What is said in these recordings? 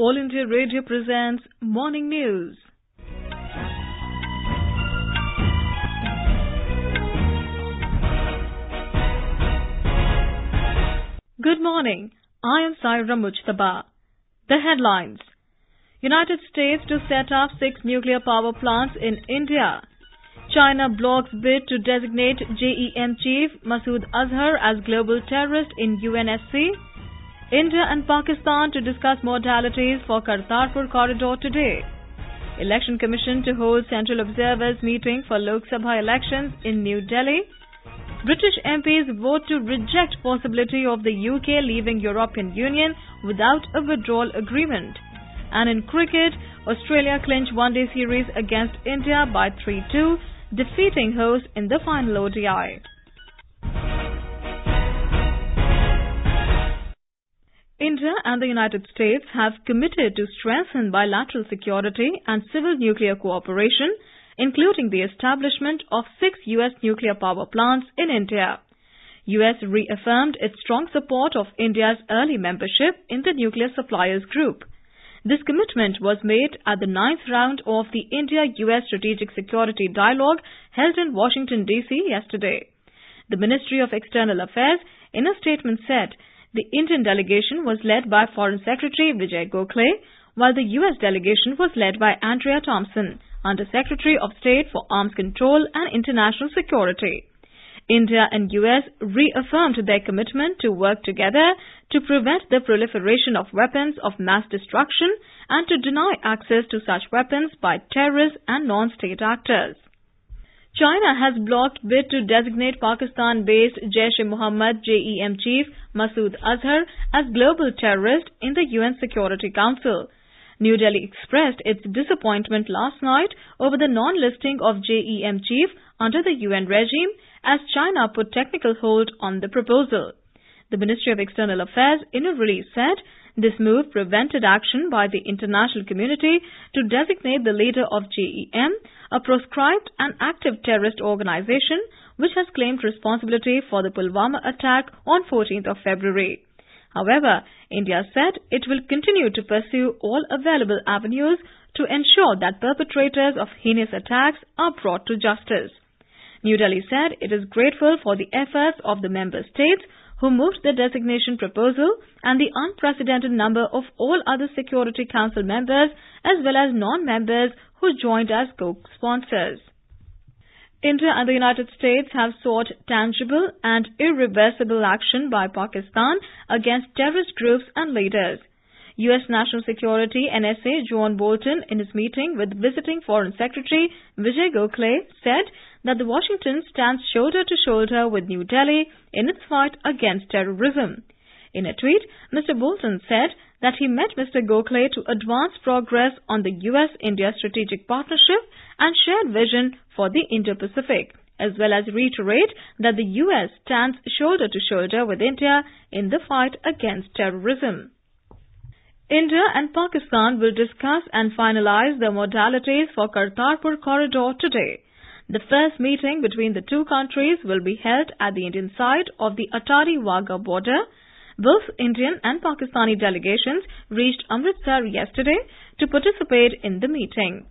All India Radio presents Morning News. Good morning. I am Saira Mujtaba. The headlines. United States to set up 6 nuclear power plants in India. China blocks bid to designate JeM Chief Masood Azhar as global terrorist in UNSC. India and Pakistan to discuss modalities for Kartarpur Corridor today. Election Commission to hold Central Observers meeting for Lok Sabha elections in New Delhi. British MPs vote to reject possibility of the UK leaving European Union without a withdrawal agreement. And in cricket, Australia clinch one-day series against India by 3-2, defeating hosts in the final ODI. India and the United States have committed to strengthen bilateral security and civil nuclear cooperation, including the establishment of 6 U.S. nuclear power plants in India. U.S. reaffirmed its strong support of India's early membership in the Nuclear Suppliers Group. This commitment was made at the 9th round of the India-U.S. Strategic Security Dialogue held in Washington, D.C. yesterday. The Ministry of External Affairs, in a statement, said the Indian delegation was led by Foreign Secretary Vijay Gokhale, while the U.S. delegation was led by Andrea Thompson, Under Secretary of State for Arms Control and International Security. India and U.S. reaffirmed their commitment to work together to prevent the proliferation of weapons of mass destruction and to deny access to such weapons by terrorists and non-state actors. China has blocked bid to designate Pakistan-based Jaish-e-Mohammed JeM Chief Masood Azhar as global terrorist in the UN Security Council. New Delhi expressed its disappointment last night over the non-listing of JeM Chief under the UN regime as China put technical hold on the proposal. The Ministry of External Affairs in a release said this move prevented action by the international community to designate the leader of JeM, a proscribed and active terrorist organization which has claimed responsibility for the Pulwama attack on 14th of February. However, India said it will continue to pursue all available avenues to ensure that perpetrators of heinous attacks are brought to justice. New Delhi said it is grateful for the efforts of the member states who moved the designation proposal and the unprecedented number of all other Security Council members as well as non-members who joined as co-sponsors. India and the United States have sought tangible and irreversible action by Pakistan against terrorist groups and leaders. U.S. National Security NSA John Bolton, in his meeting with visiting Foreign Secretary Vijay Gokhale, said that the Washington stands shoulder to shoulder with New Delhi in its fight against terrorism. In a tweet, Mr. Bolton said that he met Mr. Gokhale to advance progress on the U.S.-India strategic partnership and shared vision for the Indo-Pacific, as well as reiterate that the U.S. stands shoulder to shoulder with India in the fight against terrorism. India and Pakistan will discuss and finalize the modalities for Kartarpur Corridor today. The first meeting between the two countries will be held at the Indian side of the Atari-Wagah border. Both Indian and Pakistani delegations reached Amritsar yesterday to participate in the meeting.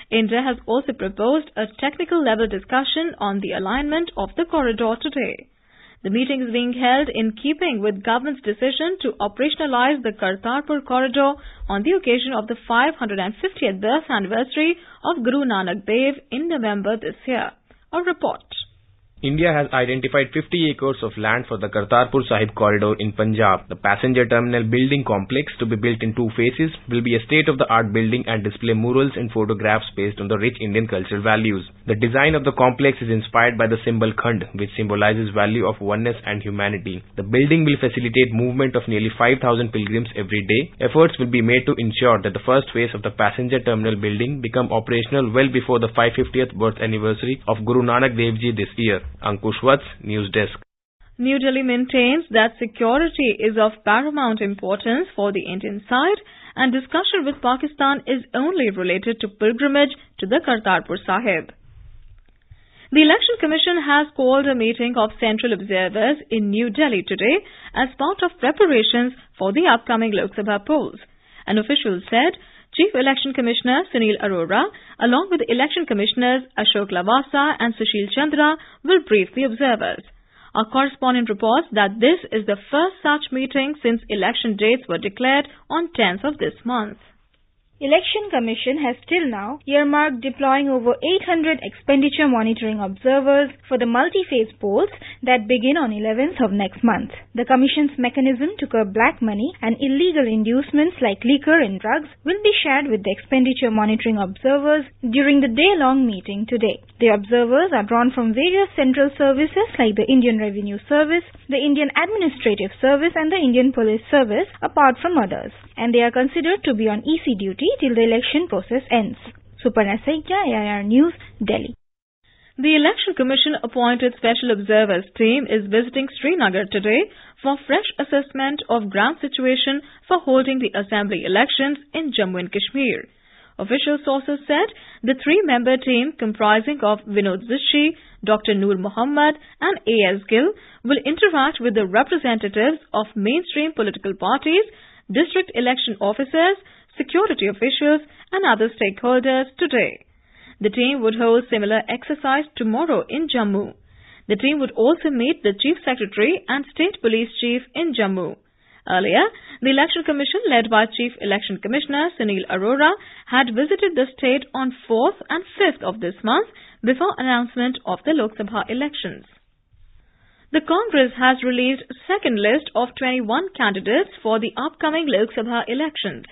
India has also proposed a technical-level discussion on the alignment of the corridor today. The meeting is being held in keeping with government's decision to operationalize the Kartarpur Corridor on the occasion of the 550th birth anniversary of Guru Nanak Dev in November this year. A report. India has identified 50 acres of land for the Kartarpur Sahib Corridor in Punjab. The passenger terminal building complex, to be built in 2 phases, will be a state-of-the-art building and display murals and photographs based on the rich Indian cultural values. The design of the complex is inspired by the symbol Khand, which symbolizes value of oneness and humanity. The building will facilitate movement of nearly 5,000 pilgrims every day. Efforts will be made to ensure that the first phase of the passenger terminal building become operational well before the 550th birth anniversary of Guru Nanak Dev Ji this year. Ankush Vats, News Desk. New Delhi maintains that security is of paramount importance for the Indian side and discussion with Pakistan is only related to pilgrimage to the Kartarpur Sahib. The Election Commission has called a meeting of central observers in New Delhi today as part of preparations for the upcoming Lok Sabha polls. An official said Chief Election Commissioner Sunil Arora, along with Election Commissioners Ashok Lavasa and Sushil Chandra, will brief the observers. Our correspondent reports that this is the first such meeting since election dates were declared on 10th of this month. Election Commission has till now earmarked deploying over 800 expenditure monitoring observers for the multi-phase polls that begin on 11th of next month. The Commission's mechanism to curb black money and illegal inducements like liquor and drugs will be shared with the expenditure monitoring observers during the day-long meeting today. The observers are drawn from various central services like the Indian Revenue Service, the Indian Administrative Service and the Indian Police Service, apart from others, and they are considered to be on EC duty till the election process ends. Suparna Saikya, AIR News, Delhi. The Election Commission appointed Special Observers team is visiting Srinagar today for fresh assessment of ground situation for holding the Assembly elections in Jammu and Kashmir. Official sources said the three-member team comprising of Vinod Zishi, Dr. Noor Muhammad and A.S. Gill will interact with the representatives of mainstream political parties, district election officers, security officials and other stakeholders today. The team would hold similar exercise tomorrow in Jammu. The team would also meet the Chief Secretary and State Police Chief in Jammu. Earlier, the Election Commission led by Chief Election Commissioner Sunil Arora had visited the state on 4th and 5th of this month before announcement of the Lok Sabha elections. The Congress has released second list of 21 candidates for the upcoming Lok Sabha elections.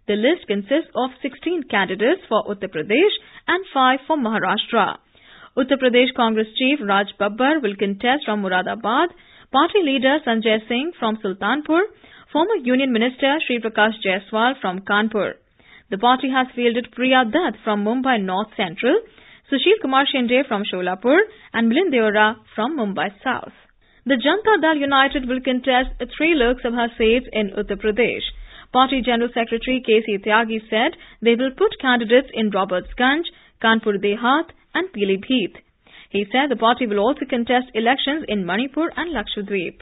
The list consists of 16 candidates for Uttar Pradesh and 5 for Maharashtra. Uttar Pradesh Congress Chief Raj Babbar will contest from Muradabad, Party leader Sanjay Singh from Sultanpur, former Union Minister Sri Prakash Jaiswal from Kanpur. The party has fielded Priya Dutt from Mumbai North Central, Sushil Kumar Shinde from Sholapur and Milind Deora from Mumbai South. The Janata Dal United will contest 3 Lok Sabha seats in Uttar Pradesh. Party General Secretary K.C. Tyagi said they will put candidates in Robertsganj, Kanpur Dehat and Pilibhit. He said the party will also contest elections in Manipur and Lakshadweep.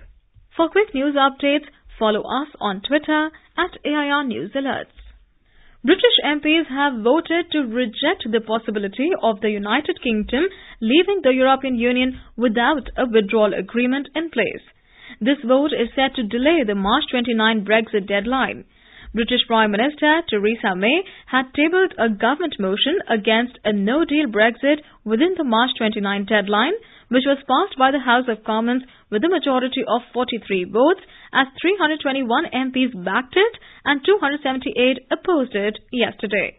For quick news updates, follow us on Twitter @AIR News Alerts. British MPs have voted to reject the possibility of the United Kingdom leaving the European Union without a withdrawal agreement in place. This vote is set to delay the March 29 Brexit deadline. British Prime Minister Theresa May had tabled a government motion against a no-deal Brexit within the March 29 deadline, which was passed by the House of Commons with a majority of 43 votes, as 321 MPs backed it and 278 opposed it yesterday.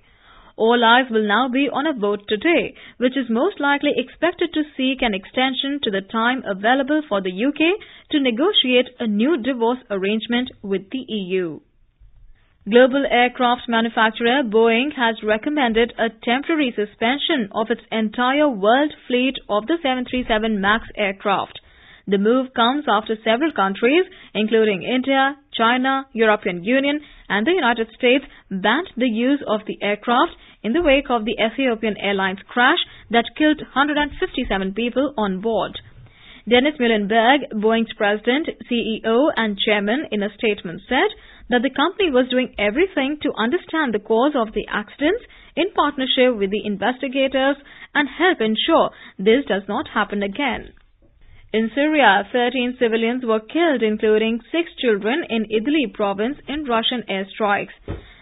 All eyes will now be on a vote today, which is most likely expected to seek an extension to the time available for the UK to negotiate a new divorce arrangement with the EU. Global aircraft manufacturer Boeing has recommended a temporary suspension of its entire world fleet of the 737 MAX aircraft. The move comes after several countries, including India, China, European Union and the United States, banned the use of the aircraft in the wake of the Ethiopian Airlines crash that killed 157 people on board. Dennis Muilenburg, Boeing's president, CEO and chairman, in a statement said that the company was doing everything to understand the cause of the accidents in partnership with the investigators and help ensure this does not happen again. In Syria, 13 civilians were killed, including 6 children in Idlib province in Russian airstrikes.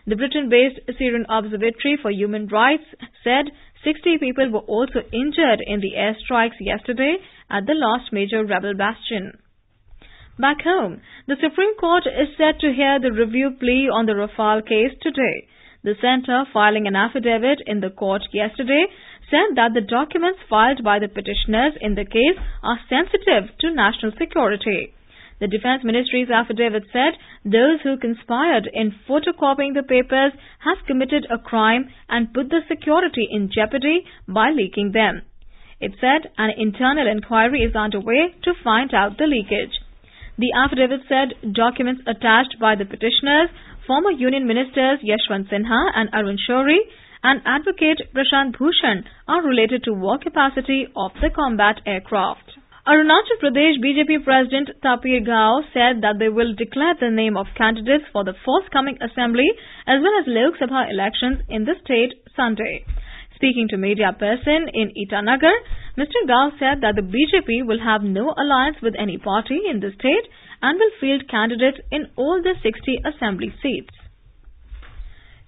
The Britain-based Syrian Observatory for Human Rights said 60 people were also injured in the airstrikes yesterday at the last major rebel bastion. Back home, the Supreme Court is set to hear the review plea on the Rafal case today. The centre, filing an affidavit in the court yesterday, said that the documents filed by the petitioners in the case are sensitive to national security. The Defence Ministry's affidavit said those who conspired in photocopying the papers have committed a crime and put the security in jeopardy by leaking them. It said an internal inquiry is underway to find out the leakage. The affidavit said documents attached by the petitioners, former Union Ministers Yashwant Sinha and Arun Shourie, and advocate Prashant Bhushan are related to war capacity of the combat aircraft. Arunachal Pradesh BJP President Tapir Gao said that they will declare the name of candidates for the forthcoming assembly as well as Lok Sabha elections in the state Sunday. Speaking to media person in Itanagar, Mr. Gao said that the BJP will have no alliance with any party in the state and will field candidates in all the 60 assembly seats.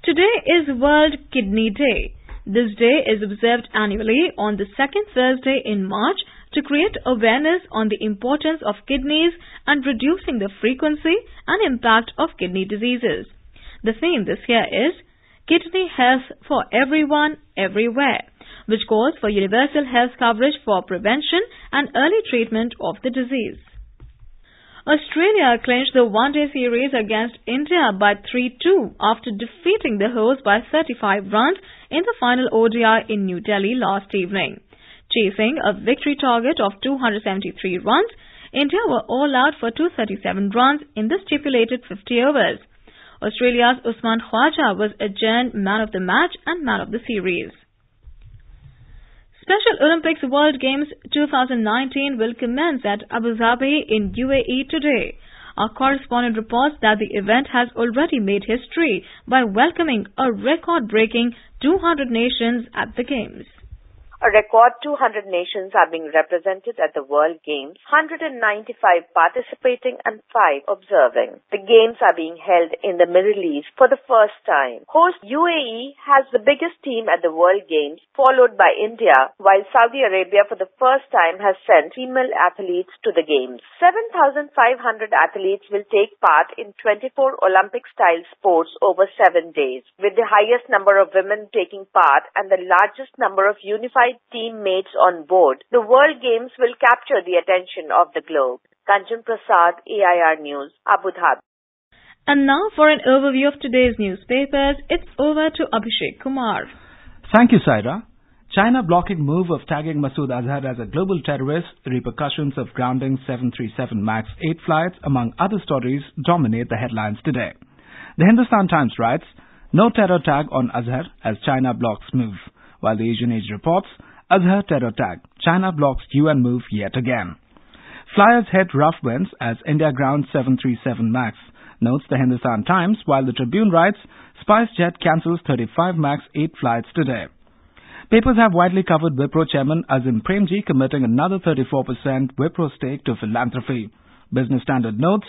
Today is World Kidney Day. This day is observed annually on the second Thursday in March to create awareness on the importance of kidneys and reducing the frequency and impact of kidney diseases. The theme this year is Kidney Health for Everyone, Everywhere, which calls for universal health coverage for prevention and early treatment of the disease. Australia clinched the one-day series against India by 3-2 after defeating the hosts by 35 runs in the final ODI in New Delhi last evening. Chasing a victory target of 273 runs, India were all out for 237 runs in the stipulated 50 overs. Australia's Usman Khawaja was adjourned man of the match and man of the series. Special Olympics World Games 2019 will commence at Abu Dhabi in UAE today. Our correspondent reports that the event has already made history by welcoming a record-breaking 200 nations at the Games. A record 200 nations are being represented at the World Games, 195 participating and 5 observing. The Games are being held in the Middle East for the first time. Host UAE has the biggest team at the World Games, followed by India, while Saudi Arabia for the first time has sent female athletes to the Games. 7,500 athletes will take part in 24 Olympic-style sports over 7 days, with the highest number of women taking part and the largest number of unified teammates on board. The World Games will capture the attention of the globe. Kanchan Prasad, AIR News, Abu Dhabi. And now for an overview of today's newspapers, it's over to Abhishek Kumar. Thank you, Saira. China blocking move of tagging Masood Azhar as a global terrorist, repercussions of grounding 737 MAX 8 flights, among other stories, dominate the headlines today. The Hindustan Times writes, no terror tag on Azhar as China blocks move. While the Asian Age reports, Azhar terror tag, China blocks UN move yet again. Flyers head rough winds as India grounds 737 MAX, notes the Hindustan Times, while the Tribune writes, SpiceJet cancels 35 MAX 8 flights today. Papers have widely covered Wipro chairman Azim Premji committing another 34% Wipro stake to philanthropy. Business Standard notes,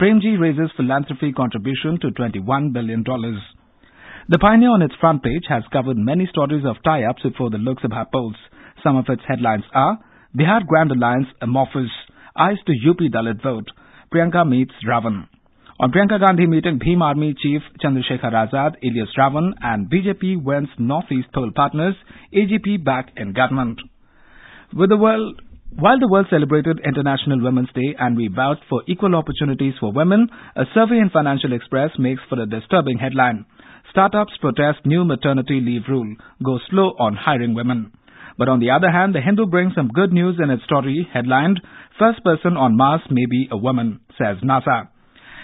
Premji raises philanthropy contribution to $21 billion. The Pioneer on its front page has covered many stories of tie-ups before the Lok Sabha polls. Some of its headlines are, Bihar Grand Alliance amorphous, eyes to UP Dalit vote, Priyanka meets Ravan. On Priyanka Gandhi meeting, Bhim Army Chief Chandrasekhar Azad, Ilyas Ravan and BJP wins Northeast poll partners, AGP back in government. While the world celebrated International Women's Day and we vowed for equal opportunities for women, a survey in Financial Express makes for a disturbing headline. Startups protest new maternity leave rule, go slow on hiring women. But on the other hand, The Hindu brings some good news in its story headlined, First person on Mars may be a woman, says NASA.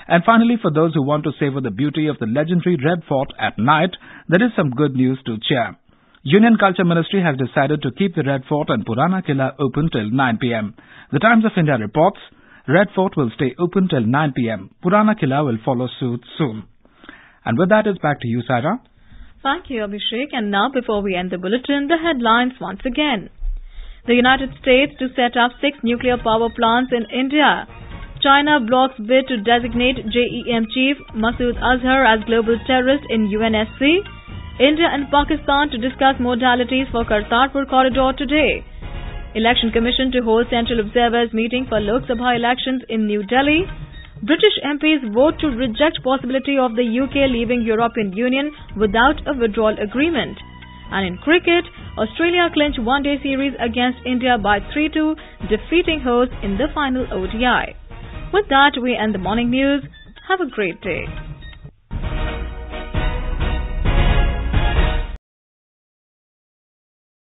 And finally, for those who want to savor the beauty of the legendary Red Fort at night, there is some good news to cheer. Union Culture Ministry has decided to keep the Red Fort and Purana Killa open till 9 p.m. The Times of India reports, Red Fort will stay open till 9 p.m. Purana Killa will follow suit soon. And with that, it's back to you, Saira. Thank you, Abhishek. And now, before we end the bulletin, the headlines once again. The United States to set up 6 nuclear power plants in India. China blocks bid to designate JeM Chief Masood Azhar as global terrorist in UNSC. India and Pakistan to discuss modalities for Kartarpur Corridor today. Election Commission to hold Central Observers meeting for Lok Sabha elections in New Delhi. British MPs vote to reject possibility of the UK leaving European Union without a withdrawal agreement. And in cricket, Australia clinched one-day series against India by 3-2, defeating hosts in the final ODI. With that, we end the morning news. Have a great day.